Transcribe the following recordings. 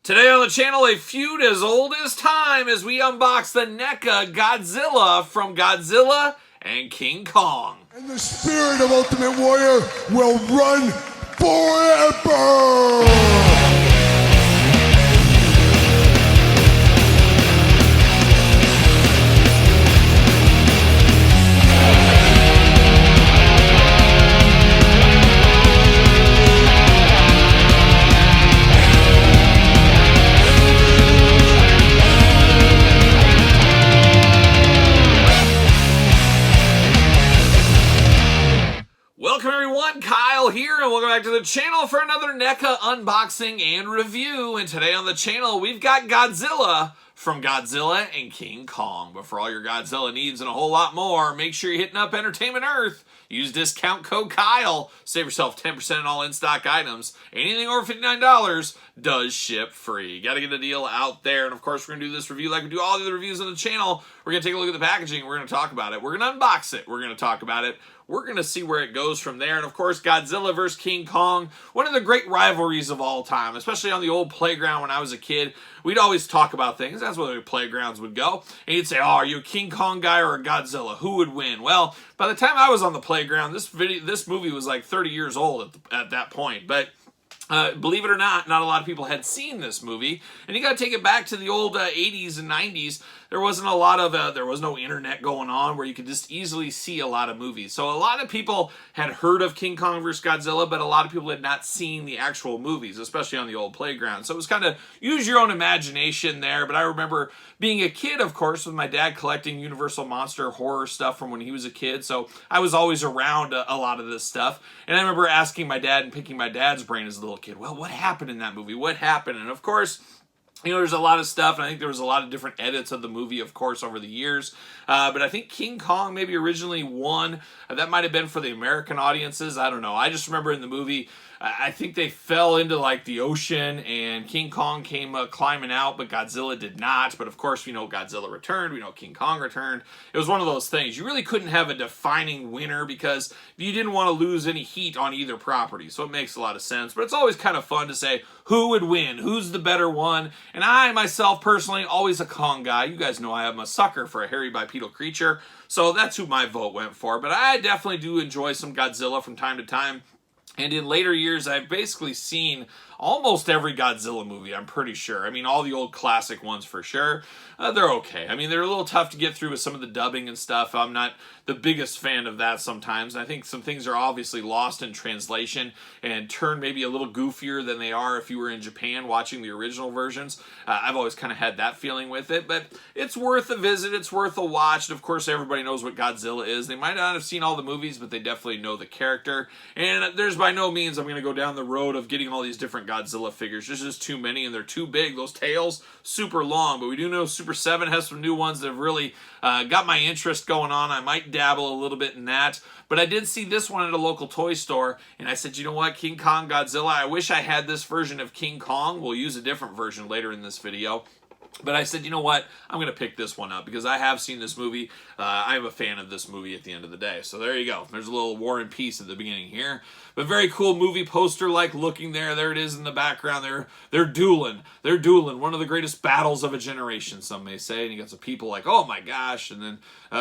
Today on the channel, a feud as old as time as we unbox the NECA Godzilla from Godzilla and King Kong. And the spirit of Ultimate Warrior will run forever! Welcome everyone, Kyle here, and welcome back to the channel for another NECA unboxing and review. And today on the channel, we've got Godzilla from Godzilla and King Kong. But for all your Godzilla needs and a whole lot more, make sure you're hitting up Entertainment Earth. Use discount code Kyle. Save yourself 10% on all in-stock items. Anything over $59 does ship free. Got to get a deal out there. And of course, we're going to do this review like we do all the other reviews on the channel. We're going to take a look at the packaging. We're going to talk about it. We're going to unbox it. We're going to talk about it. We're going to see where it goes from there. And of course, Godzilla vs. King Kong, one of the great rivalries of all time, especially on the old playground when I was a kid. We'd always talk about things. That's where the playgrounds would go. And you'd say, oh, are you a King Kong guy or a Godzilla? Who would win? Well, by the time I was on the playground, this movie was like 30 years old at that point. But believe it or not a lot of people had seen this movie. And you got to take it back to the old 80s and 90s. There wasn't a lot of, there was no internet going on where you could just easily see a lot of movies. So a lot of people had heard of King Kong vs. Godzilla, but a lot of people had not seen the actual movies, especially on the old playground. So it was kind of use your own imagination there. But I remember being a kid, of course, with my dad collecting Universal Monster horror stuff from when he was a kid. So I was always around a lot of this stuff. And I remember asking my dad and picking my dad's brain as a little kid, well, what happened in that movie? What happened? And of course, you know, there's a lot of stuff, and I think there was a lot of different edits of the movie, of course, over the years. But I think King Kong maybe originally won. That might have been for the American audiences. I don't know. I just remember in the movie, I think they fell into, like, the ocean, and King Kong came climbing out, but Godzilla did not. But, of course, we know Godzilla returned. We know King Kong returned. It was one of those things. You really couldn't have a defining winner because you didn't want to lose any heat on either property. So it makes a lot of sense. But it's always kind of fun to say, who would win? Who's the better one? And I, myself, personally, always a Kong guy. You guys know I am a sucker for a hairy bipedal creature. So that's who my vote went for. But I definitely do enjoy some Godzilla from time to time. And in later years, I've basically seen almost every Godzilla movie, I'm pretty sure. I mean, all the old classic ones for sure. They're okay. I mean, they're a little tough to get through with some of the dubbing and stuff. I'm not the biggest fan of that sometimes. I think some things are obviously lost in translation and turn maybe a little goofier than they are if you were in Japan watching the original versions. I've always kind of had that feeling with it, but it's worth a visit. It's worth a watch. And of course, everybody knows what Godzilla is. They might not have seen all the movies, but they definitely know the character. And there's by no means I'm going to go down the road of getting all these different Godzilla figures. There's just too many, and they're too big. Those tails, super long. But we do know Super 7 has some new ones that have really got my interest going on. I might dabble a little bit in that. But I did see this one at a local toy store, and I said, you know what, King Kong Godzilla, I wish I had this version of King Kong. We'll use a different version later in this video. But I said, you know what, I'm going to pick this one up because I have seen this movie. I'm a fan of this movie at the end of the day. So there you go. There's a little War and Peace at the beginning here. But very cool movie poster-like looking there. There it is in the background. They're dueling. They're dueling. One of the greatest battles of a generation, some may say. And you got some people like, oh my gosh. And then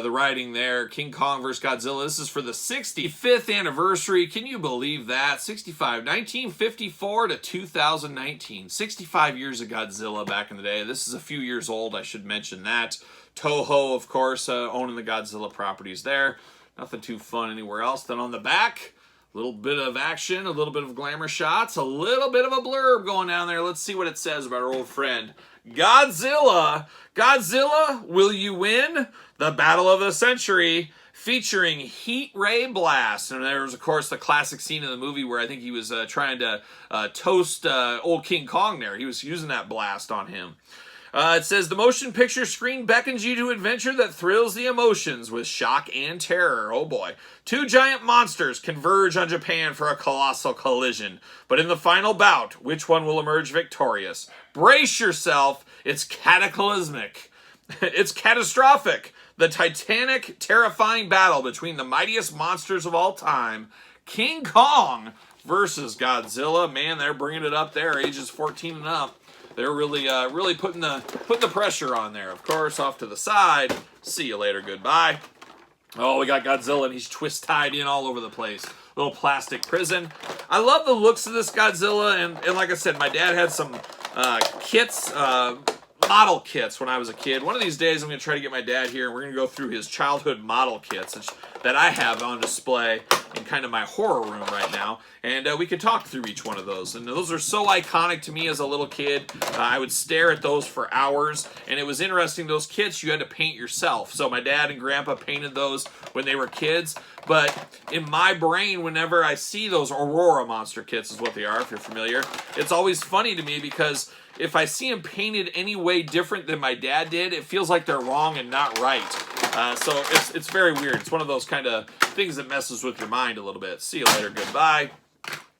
the writing there, King Kong vs. Godzilla. This is for the 65th anniversary. Can you believe that? 1954 to 2019. 65 years of Godzilla back in the day. This is a few years old, I should mention that. Toho, of course, owning the Godzilla properties there. Nothing too fun anywhere else. Then on the back, a little bit of action, a little bit of glamour shots, a little bit of a blurb going down there. Let's see what it says about our old friend Godzilla. Godzilla, will you win? The battle of the century, featuring Heat Ray Blast. And there was, of course, the classic scene in the movie where I think he was trying to toast old King Kong there. He was using that blast on him. It says, the motion picture screen beckons you to adventure that thrills the emotions with shock and terror. Oh boy. Two giant monsters converge on Japan for a colossal collision. But in the final bout, which one will emerge victorious? Brace yourself. It's cataclysmic. It's catastrophic. The titanic, terrifying battle between the mightiest monsters of all time, King Kong versus Godzilla. Man, they're bringing it up there, ages 14 and up. They're really putting the pressure on there. Of course, off to the side. See you later. Goodbye. Oh, we got Godzilla, and he's twist-tied in all over the place. Little plastic prison. I love the looks of this Godzilla, and like I said, my dad had some kits, model kits when I was a kid. One of these days, I'm going to try to get my dad here, and we're going to go through his childhood model kits that I have on display in kind of my horror room right now, and we could talk through each one of those. And those are so iconic to me as a little kid. I would stare at those for hours, and it was interesting. Those kits you had to paint yourself. So my dad and grandpa painted those when they were kids, but in my brain, whenever I see those Aurora monster kits is what they are, if you're familiar, it's always funny to me because if I see them painted any way different than my dad did, it feels like they're wrong and not right. So it's very weird. It's one of those kind of things that messes with your mind a little bit. See you later. Goodbye.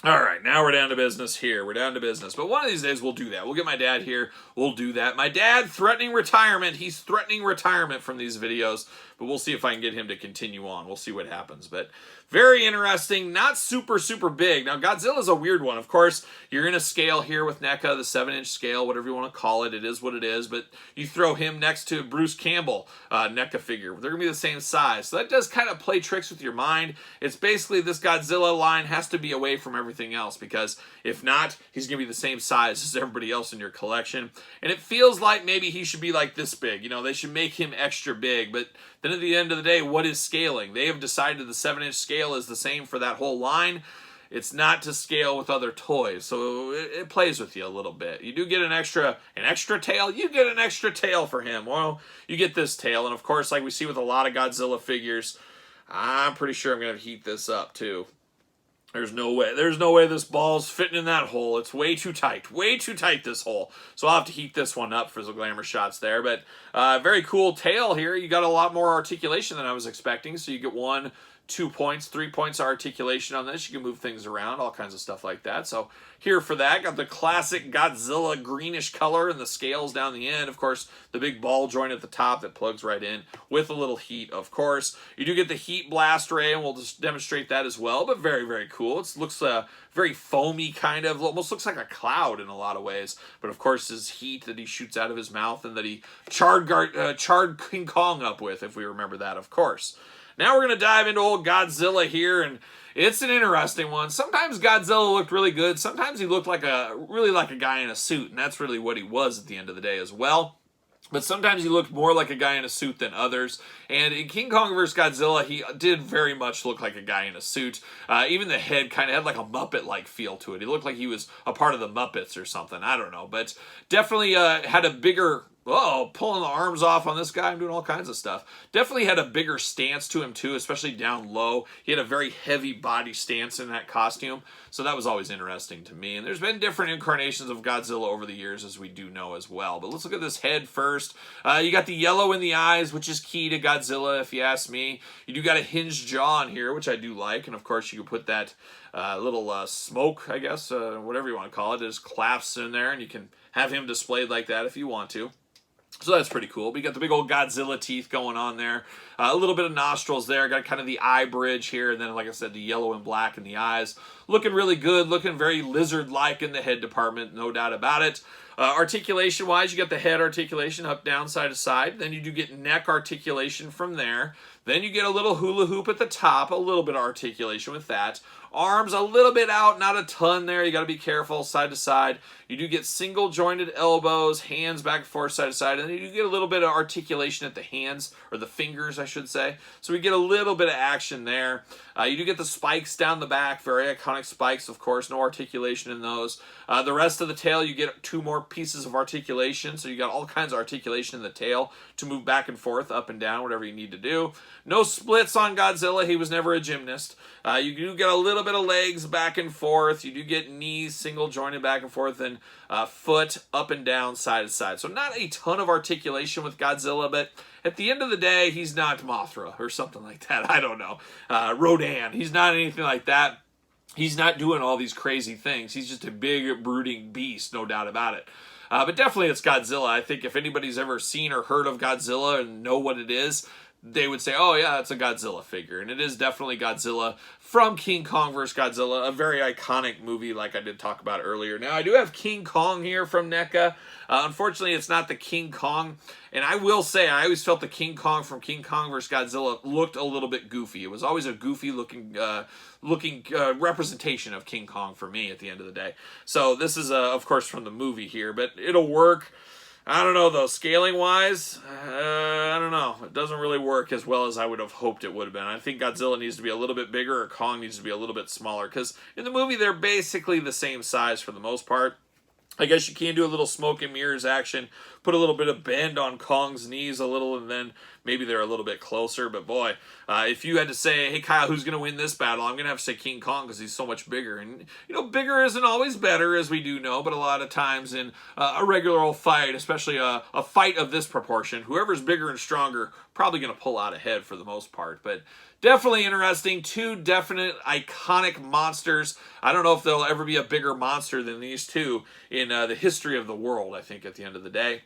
All right, now we're down to business here. We're down to business. But one of these days we'll do that. We'll get my dad here. We'll do that. My dad threatening retirement. He's threatening retirement from these videos. But we'll see if I can get him to continue on. We'll see what happens. But very interesting. Not super, super big. Now, Godzilla's a weird one. Of course, you're in a scale here with NECA, the 7-inch scale, whatever you want to call it. It is what it is. But you throw him next to Bruce Campbell NECA figure. They're going to be the same size. So that does kind of play tricks with your mind. It's basically this Godzilla line has to be away from everything else. Because if not, he's going to be the same size as everybody else in your collection. And it feels like maybe he should be like this big. You know, they should make him extra big. But then at the end of the day, what is scaling? They have decided the 7-inch scale is the same for that whole line. It's not to scale with other toys, so it plays with you a little bit. You do get an extra tail. You get an extra tail for him. Well, you get this tail, and of course, like we see with a lot of Godzilla figures, I'm pretty sure I'm going to heat this up too. There's no way this ball's fitting in that hole. It's way too tight, this hole. So I'll have to heat this one up for some glamour shots there. But very cool tail here. You got a lot more articulation than I was expecting. So you get 1, 2 points, 3 points of articulation on this. You can move things around, all kinds of stuff like that. So here for that, got the classic Godzilla greenish color and the scales down the end. Of course, the big ball joint at the top that plugs right in with a little heat, of course. You do get the heat blast ray, and we'll just demonstrate that as well, but very, very cool. It looks very foamy, kind of, almost looks like a cloud in a lot of ways. But of course, his heat that he shoots out of his mouth and that he charred King Kong up with, if we remember that, of course. Now we're going to dive into old Godzilla here, and it's an interesting one. Sometimes Godzilla looked really good. Sometimes he looked really like a guy in a suit, and that's really what he was at the end of the day as well. But sometimes he looked more like a guy in a suit than others. And in King Kong vs. Godzilla, he did very much look like a guy in a suit. Even the head kind of had like a Muppet-like feel to it. He looked like he was a part of the Muppets or something. I don't know. But definitely had a bigger... Oh, pulling the arms off on this guy. I'm doing all kinds of stuff. Definitely had a bigger stance to him, too, especially down low. He had a very heavy body stance in that costume, so that was always interesting to me. And there's been different incarnations of Godzilla over the years, as we do know as well. But let's look at this head first. You got the yellow in the eyes, which is key to Godzilla, if you ask me. You do got a hinged jaw in here, which I do like. And, of course, you can put that little smoke, I guess, whatever you want to call it. There's clasps in there, and you can have him displayed like that if you want to. So that's pretty cool. But you got the big old Godzilla teeth going on there. A little bit of nostrils there. Got kind of the eye bridge here. And then, like I said, the yellow and black in the eyes. Looking really good. Looking very lizard-like in the head department. No doubt about it. Articulation-wise, you got the head articulation up, down, side to side. Then you do get neck articulation from there. Then you get a little hula hoop at the top. A little bit of articulation with that. Arms a little bit out, not a ton there. You got to be careful, side to side. You do get single jointed elbows, hands back and forth, side to side, and then you get a little bit of articulation at the hands, or the fingers, I should say. So we get a little bit of action there. You do get the spikes down the back, very iconic spikes, of course, no articulation in those. The rest of the tail, you get 2 more pieces of articulation, so you got all kinds of articulation in the tail to move back and forth, up and down, whatever you need to do. No splits on Godzilla. He was never a gymnast. You do get a little bit of legs back and forth. You do get knees single jointed back and forth, and foot up and down, side to side. So not a ton of articulation with Godzilla, but at the end of the day, he's not Mothra or something like that. I don't know. Rodan. He's not anything like that. He's not doing all these crazy things. He's just a big, brooding beast, no doubt about it. But definitely it's Godzilla. I think if anybody's ever seen or heard of Godzilla and know what it is, they would say, oh yeah, that's a Godzilla figure. And it is definitely Godzilla from King Kong vs. Godzilla, a very iconic movie like I did talk about earlier. Now, I do have King Kong here from NECA. Unfortunately, it's not the King Kong. And I will say, I always felt the King Kong from King Kong vs. Godzilla looked a little bit goofy. It was always a goofy looking representation of King Kong for me at the end of the day. So this is, of course, from the movie here, but it'll work. I don't know, though. Scaling wise, I don't know. It doesn't really work as well as I would have hoped it would have been. I think Godzilla needs to be a little bit bigger, or Kong needs to be a little bit smaller, because in the movie, they're basically the same size for the most part. I guess you can do a little smoke and mirrors action, put a little bit of bend on Kong's knees a little, and then maybe they're a little bit closer. But boy, if you had to say, hey, Kyle, who's going to win this battle? I'm going to have to say King Kong because he's so much bigger. And, you know, bigger isn't always better, as we do know, but a lot of times in a regular old fight, especially a fight of this proportion, whoever's bigger and stronger probably going to pull out ahead for the most part. But definitely interesting. Two definite iconic monsters. I don't know if there'll ever be a bigger monster than these two in the history of the world, I think, at the end of the day.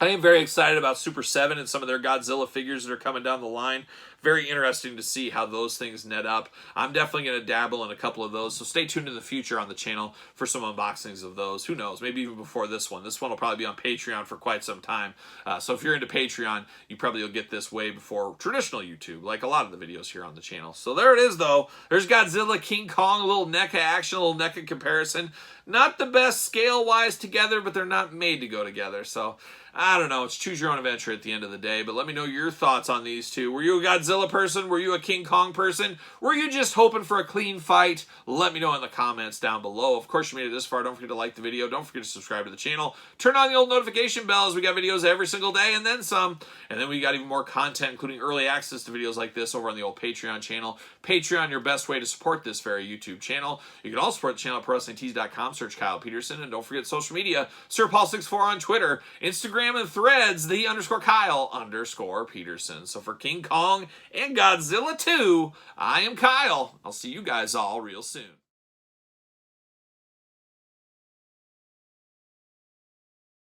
I am very excited about Super 7 and some of their Godzilla figures that are coming down the line. Very interesting to see how those things net up. I'm definitely going to dabble in a couple of those, so stay tuned in the future on the channel for some unboxings of those. Who knows? Maybe even before this one. This one will probably be on Patreon for quite some time. So if you're into Patreon, you probably will get this way before traditional YouTube, like a lot of the videos here on the channel. So there it is, though. There's Godzilla, King Kong, a little NECA action, a little NECA comparison. Not the best scale-wise together, but they're not made to go together. So I don't know. It's choose your own adventure at the end of the day. But let me know your thoughts on these two. Were you a Godzilla person? Were you a King Kong person? Were you just hoping for a clean fight? Let me know in the comments down below. Of course, you made it this far. Don't forget to like the video. Don't forget to subscribe to the channel. Turn on the old notification bell, as we got videos every single day and then some. And then we got even more content, including early access to videos like this over on the old Patreon channel. Patreon, your best way to support this very YouTube channel. You can also support the channel at ProWrestlingTees.com. Search Kyle Peterson. And don't forget social media. SirPaul64 on Twitter, Instagram, and Threads, _Kyle_Peterson. So for King Kong and Godzilla 2, I am Kyle. I'll see you guys all real soon.